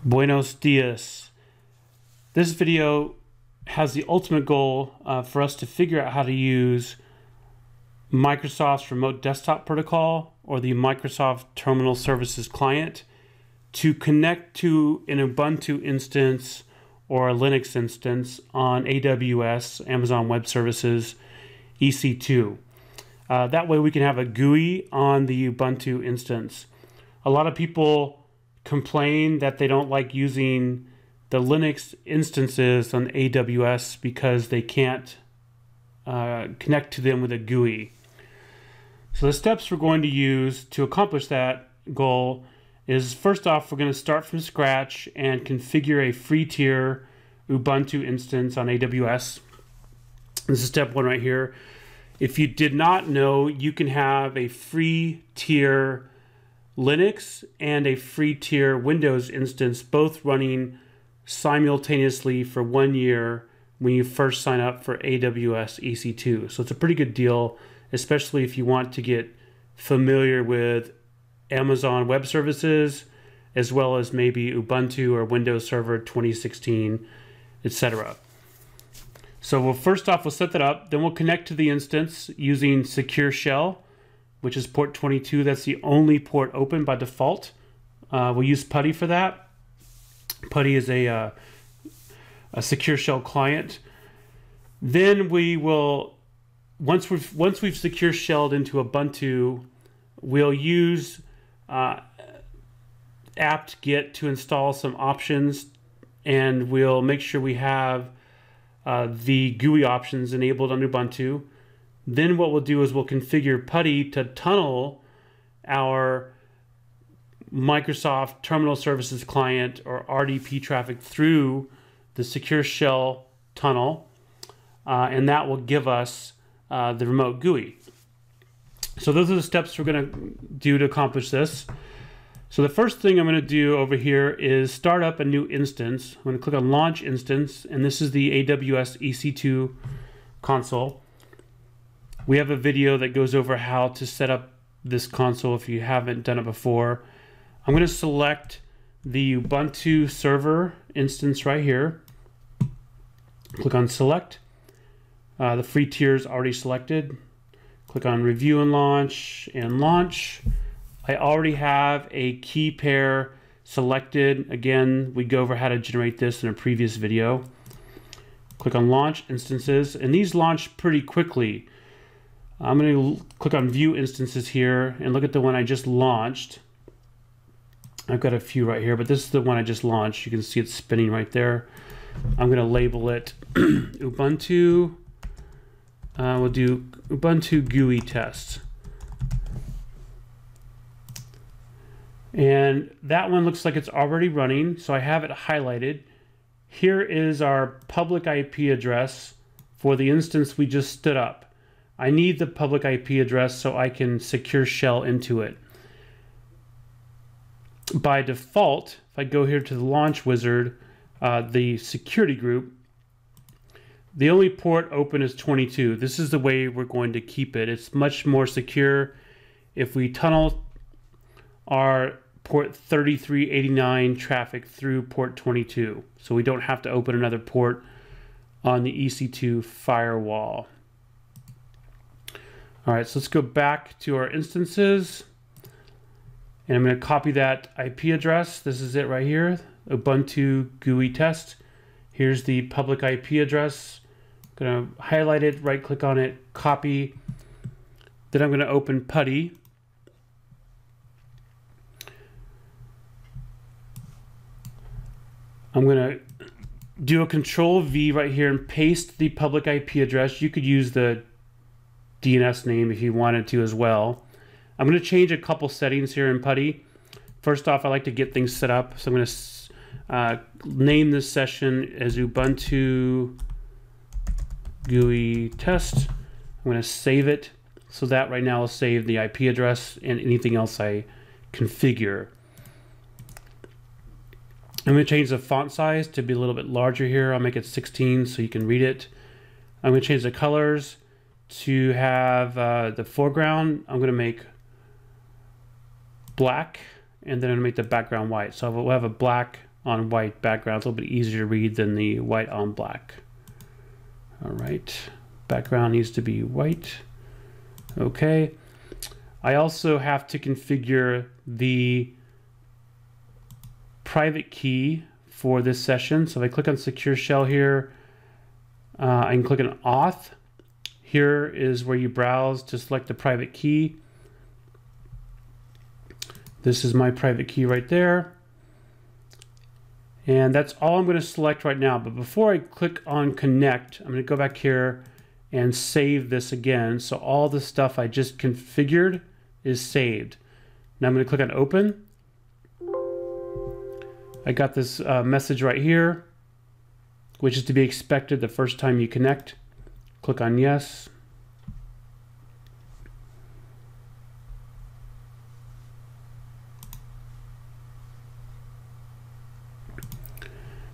Buenos dias. This video has the ultimate goal for us to figure out how to use Microsoft's Remote Desktop Protocol or the Microsoft Terminal Services Client to connect to an Ubuntu instance or a Linux instance on AWS, Amazon Web Services, EC2. That way we can have a GUI on the Ubuntu instance. A lot of people complain that they don't like using the Linux instances on AWS because they can't connect to them with a GUI. So the steps we're going to use to accomplish that goal is, first off, we're going to start from scratch and configure a free tier Ubuntu instance on AWS. This is step one right here. If you did not know, you can have a free tier Linux and a free tier Windows instance both running simultaneously for 1 year when you first sign up for AWS EC2. So it's a pretty good deal, especially if you want to get familiar with Amazon Web Services, as well as maybe Ubuntu or Windows Server 2016, etc. So first off, we'll set that up. Then we'll connect to the instance using Secure Shell, which is port 22. That's the only port open by default. We'll use PuTTY for that. PuTTY is a Secure Shell client. Then we will, once we've secure shelled into Ubuntu, we'll use apt-get to install some options, and we'll make sure we have the GUI options enabled on Ubuntu. Then what we'll do is we'll configure PuTTY to tunnel our Microsoft Terminal Services Client or RDP traffic through the Secure Shell tunnel, and that will give us the remote GUI. So those are the steps we're going to do to accomplish this. So the first thing I'm going to do over here is start up a new instance. I'm going to click on Launch Instance, and this is the AWS EC2 console. We have a video that goes over how to set up this console if you haven't done it before. I'm going to select the Ubuntu server instance right here. Click on Select. The free tier is already selected. Click on Review and Launch, and Launch. I already have a key pair selected. Again, we go over how to generate this in a previous video. Click on Launch Instances, and these launch pretty quickly. I'm going to click on View Instances here and look at the one I just launched. I've got a few right here, but this is the one I just launched. You can see it's spinning right there. I'm going to label it Ubuntu. We'll do Ubuntu GUI test. And that one looks like it's already running, so I have it highlighted. Here is our public IP address for the instance we just stood up. I need the public IP address so I can secure shell into it. By default, if I go here to the launch wizard, the security group, the only port open is 22. This is the way we're going to keep it. It's much more secure if we tunnel our port 3389 traffic through port 22. So we don't have to open another port on the EC2 firewall. All right, so let's go back to our instances, and I'm going to copy that IP address. This is it right here, Ubuntu GUI test. Here's the public IP address. I'm going to highlight it, right click on it, copy. Then I'm going to open PuTTY. I'm going to do a Control V right here and paste the public IP address. You could use the DNS name if you wanted to as well. I'm going to change a couple settings here in PuTTY. First off, I like to get things set up, so I'm going to name this session as Ubuntu GUI test. I'm going to save it, so that right now will save the IP address and anything else I configure. I'm going to change the font size to be a little bit larger here. I'll make it 16 so you can read it. I'm going to change the colors to have the foreground. I'm going to make black, and then I'm going to make the background white. So we'll have a black on white background. It's a little bit easier to read than the white on black. All right, background needs to be white. Okay. I also have to configure the private key for this session. So if I click on Secure Shell here, I can click on Auth. Here is where you browse to select the private key. This is my private key right there. And that's all I'm going to select right now. But before I click on Connect, I'm going to go back here and save this again. So all the stuff I just configured is saved. Now I'm going to click on Open. I got this message right here, which is to be expected the first time you connect. Click on Yes.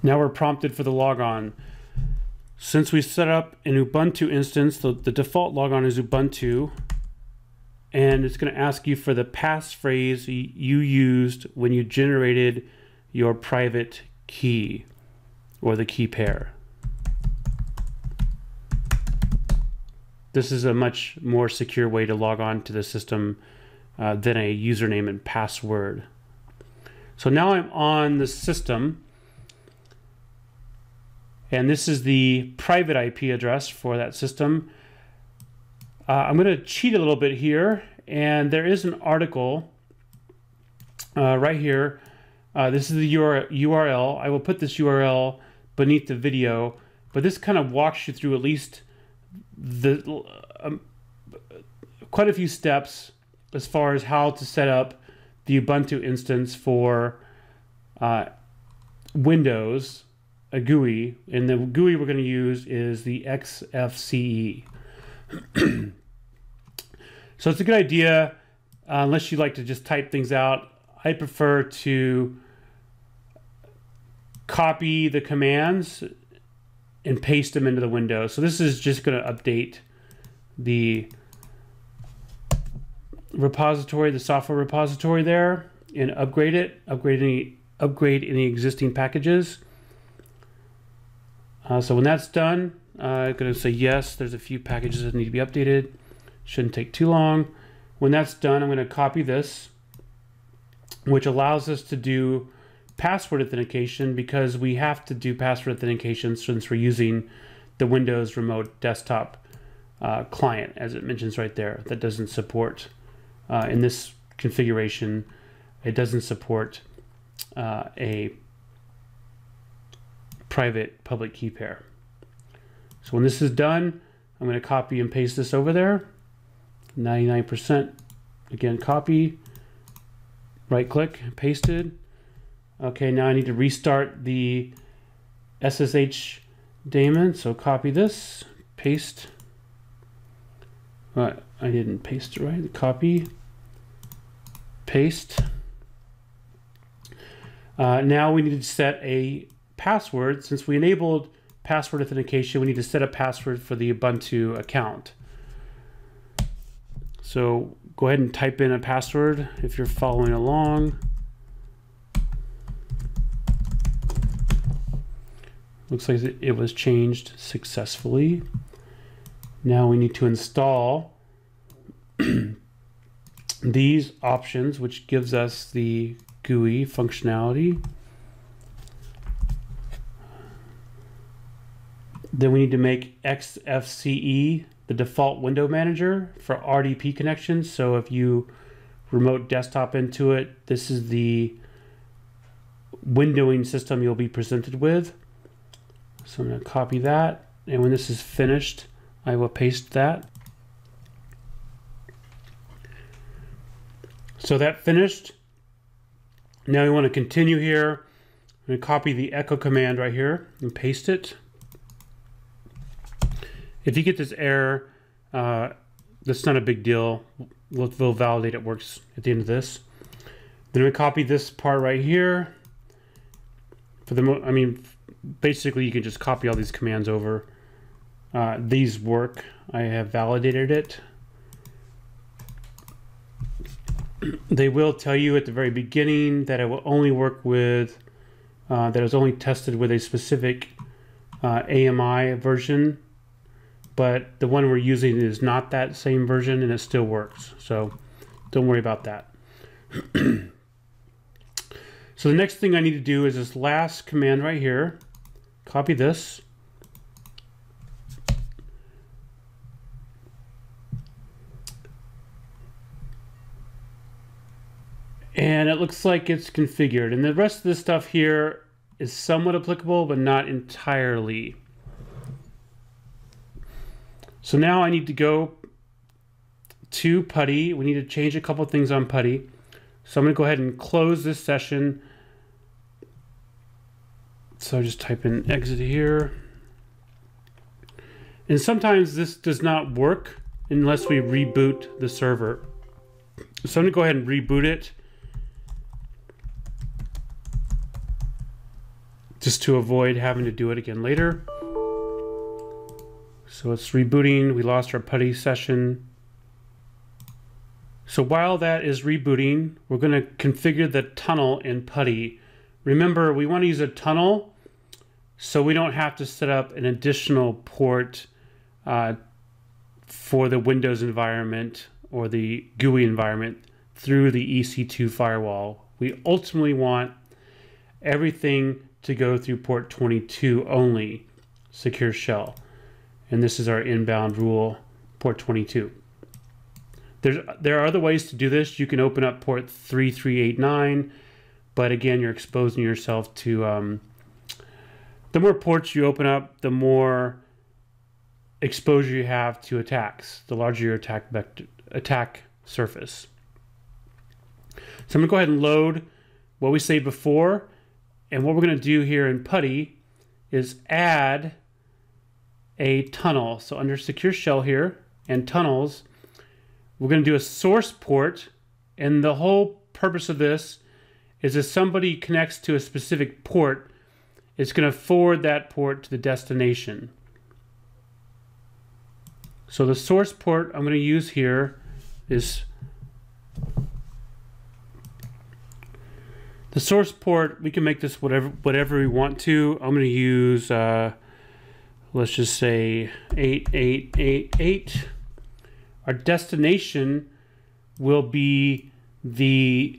Now we're prompted for the logon. Since we set up an Ubuntu instance, the default logon is Ubuntu, and it's going to ask you for the passphrase you used when you generated your private key or the key pair. This is a much more secure way to log on to the system than a username and password. So now I'm on the system. And this is the private IP address for that system. I'm going to cheat a little bit here, and there is an article right here. This is the URL. I will put this URL beneath the video, but this kind of walks you through at least quite a few steps as far as how to set up the Ubuntu instance for Windows. A GUI, and the GUI we're going to use is the xfce. So it's a good idea, unless you like to just type things out. I prefer to copy the commands and paste them into the window. So this is just going to update the repository, the software repository there, and upgrade it, upgrade any existing packages. So when that's done, I'm going to say yes. There's a few packages that need to be updated. Shouldn't take too long. When that's done, I'm going to copy this, which allows us to do password authentication, because we have to do password authentication since we're using the Windows Remote Desktop client, as it mentions right there. That doesn't support, in this configuration, it doesn't support a private public key pair. So when this is done, I'm going to copy and paste this over there. 99%. Again, copy, right click, pasted. Okay, now I need to restart the SSH daemon. So copy this, paste. I didn't paste it right. Copy, paste. Now we need to set a password. Since we enabled password authentication, we need to set a password for the Ubuntu account. So go ahead and type in a password if you're following along. Looks like it was changed successfully. Now we need to install these options, which gives us the GUI functionality. Then we need to make xfce the default window manager for RDP connections. So if you remote desktop into it, this is the windowing system you'll be presented with. So I'm going to copy that, and when this is finished, I will paste that. So that finished. Now we want to continue here. I'm going to copy the echo command right here and paste it. If you get this error, that's not a big deal. We'll validate it works at the end of this. Then we copy this part right here. Basically you can just copy all these commands over. These work. I have validated it. They will tell you at the very beginning that it will only work with that was only tested with a specific AMI version, but the one we're using is not that same version and it still works. So don't worry about that. So the next thing I need to do is this last command right here. Copy this. And it looks like it's configured. And the rest of this stuff here is somewhat applicable, but not entirely. So now I need to go to PuTTY. We need to change a couple things on PuTTY. So I'm going to go ahead and close this session. So just type in exit here. And sometimes this does not work unless we reboot the server. So I'm going to go ahead and reboot it, just to avoid having to do it again later. So it's rebooting. We lost our PuTTY session. So while that is rebooting, we're going to configure the tunnel in PuTTY. Remember, we want to use a tunnel so we don't have to set up an additional port for the Windows environment or the GUI environment through the EC2 firewall. We ultimately want everything to go through port 22 only, secure shell. And this is our inbound rule, port 22. There are other ways to do this. You can open up port 3389, but again, you're exposing yourself to, the more ports you open up, the more exposure you have to attacks, the larger your attack surface. So I'm gonna go ahead and load what we saved before. And what we're gonna do here in PuTTY is add a tunnel. So under secure shell here and tunnels, we're going to do a source port, and the whole purpose of this is if somebody connects to a specific port, it's going to forward that port to the destination. So the source port I'm going to use here is the source port. We can make this whatever we want to. I'm going to use let's just say 8888. Our destination will be the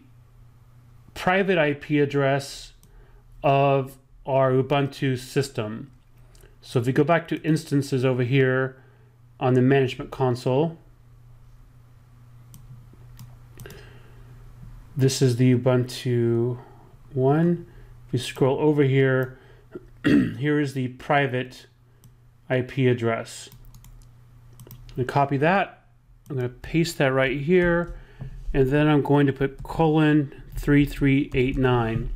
private IP address of our Ubuntu system. So if we go back to instances over here on the management console, this is the Ubuntu one. If you scroll over here, here is the private IP address. I'm going to copy that. I'm going to paste that right here, and then I'm going to put :3389.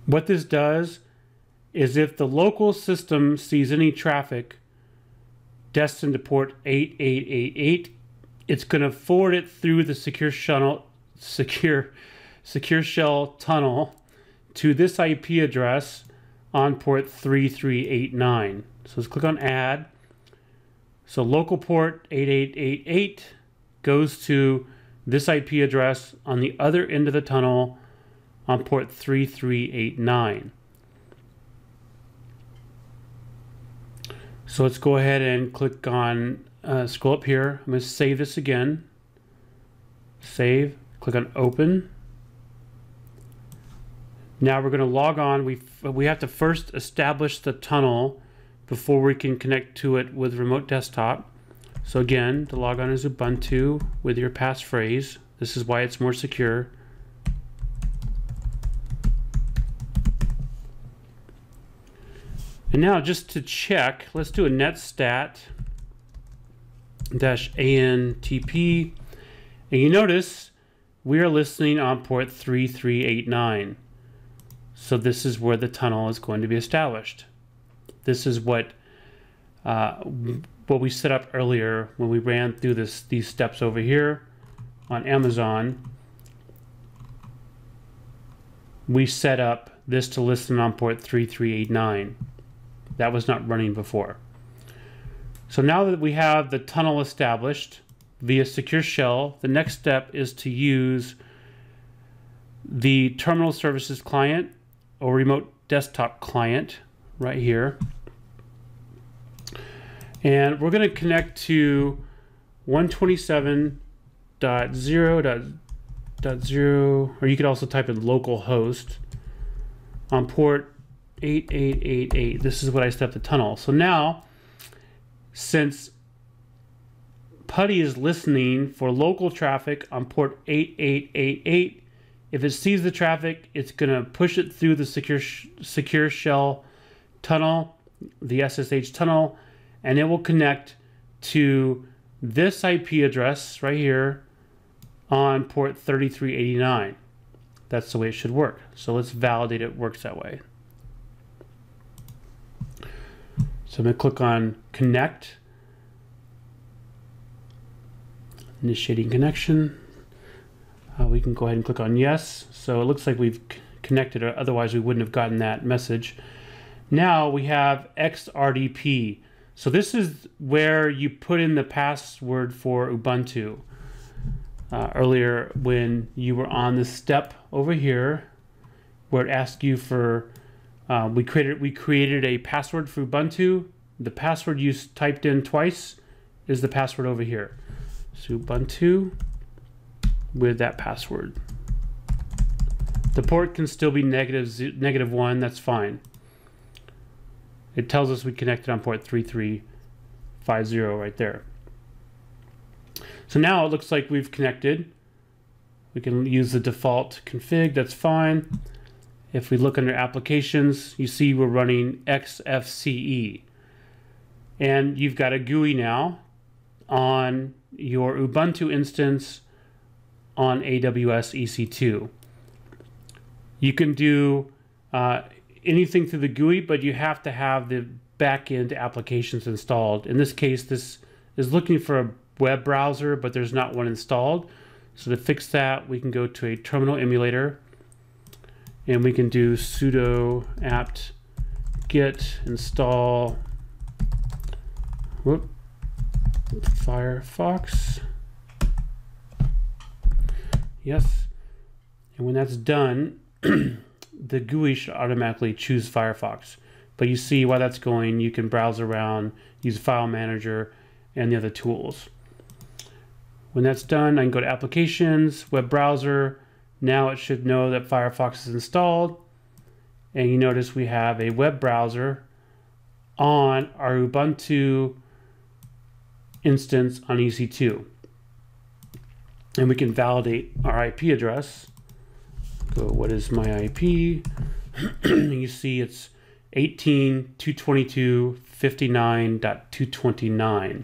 What this does is if the local system sees any traffic destined to port 8888, it's going to forward it through the secure shell tunnel to this IP address on port 3389. So let's click on add. So local port 8888 goes to this IP address on the other end of the tunnel on port 3389. So let's go ahead and click on, scroll up here. I'm going to save this again. Save, click on open. Now we're going to log on. We have to first establish the tunnel before we can connect to it with remote desktop. So again, to log on as Ubuntu with your passphrase. This is why it's more secure. And now just to check, let's do a netstat-antp. And you notice we are listening on port 3389. So this is where the tunnel is going to be established. This is what we set up earlier when we ran through these steps over here on Amazon. We set up this to listen on port 3389. That was not running before. So now that we have the tunnel established via secure shell, the next step is to use the terminal services client or remote desktop client right here. And we're going to connect to 127.0.0, or you could also type in localhost on port 8888. This is what I set up the tunnel. So now, since PuTTY is listening for local traffic on port 8888, if it sees the traffic, it's going to push it through the secure shell tunnel, the SSH tunnel, and it will connect to this IP address right here on port 3389. That's the way it should work. So let's validate it works that way. So I'm going to click on connect, initiating connection. We can go ahead and click on yes. So it looks like we've connected, or otherwise we wouldn't have gotten that message. Now we have XRDP. So this is where you put in the password for Ubuntu. Earlier when you were on the step over here where it asked you for, we created a password for Ubuntu. The password you typed in twice is the password over here. So Ubuntu with that password. The port can still be -1, that's fine. It tells us we connected on port 3350 right there. So now it looks like we've connected. We can use the default config, that's fine. If we look under applications, you see we're running XFCE. And you've got a GUI now on your Ubuntu instance on AWS EC2. You can do anything through the GUI, but you have to have the backend applications installed. In this case, this is looking for a web browser, but there's not one installed. So to fix that, we can go to a terminal emulator and we can do sudo apt get install Firefox. Yes. And when that's done, the GUI should automatically choose Firefox. But you see while that's going, you can browse around, use File Manager, and the other tools. When that's done, I can go to Applications, Web Browser. Now it should know that Firefox is installed. And you notice we have a web browser on our Ubuntu instance on EC2. And we can validate our IP address. Go, what is my IP? You see it's 18.222.59.229.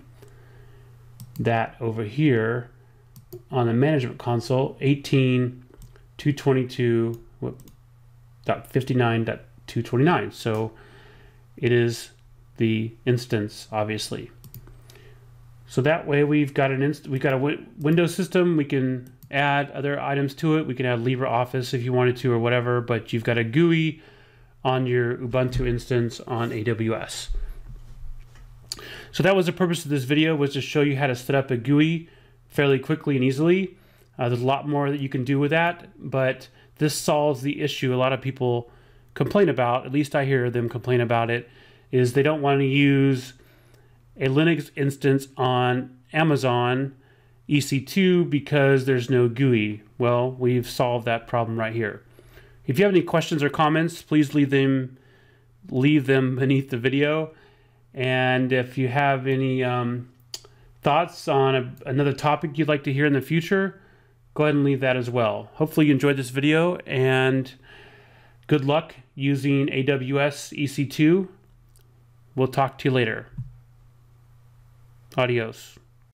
That over here on the management console, 18.222.59.229. So it is the instance, obviously. So that way we've got a Windows system. We can add other items to it. We can add LibreOffice if you wanted to or whatever, but you've got a GUI on your Ubuntu instance on AWS. So that was the purpose of this video, was to show you how to set up a GUI fairly quickly and easily. There's a lot more that you can do with that, but this solves the issue a lot of people complain about, at least I hear them complain about it, is they don't want to use a Linux instance on Amazon EC2 because there's no GUI. Well, we've solved that problem right here. If you have any questions or comments, please leave them beneath the video. And if you have any thoughts on another topic you'd like to hear in the future, go ahead and leave that as well. Hopefully you enjoyed this video, and good luck using AWS EC2. We'll talk to you later. Adios.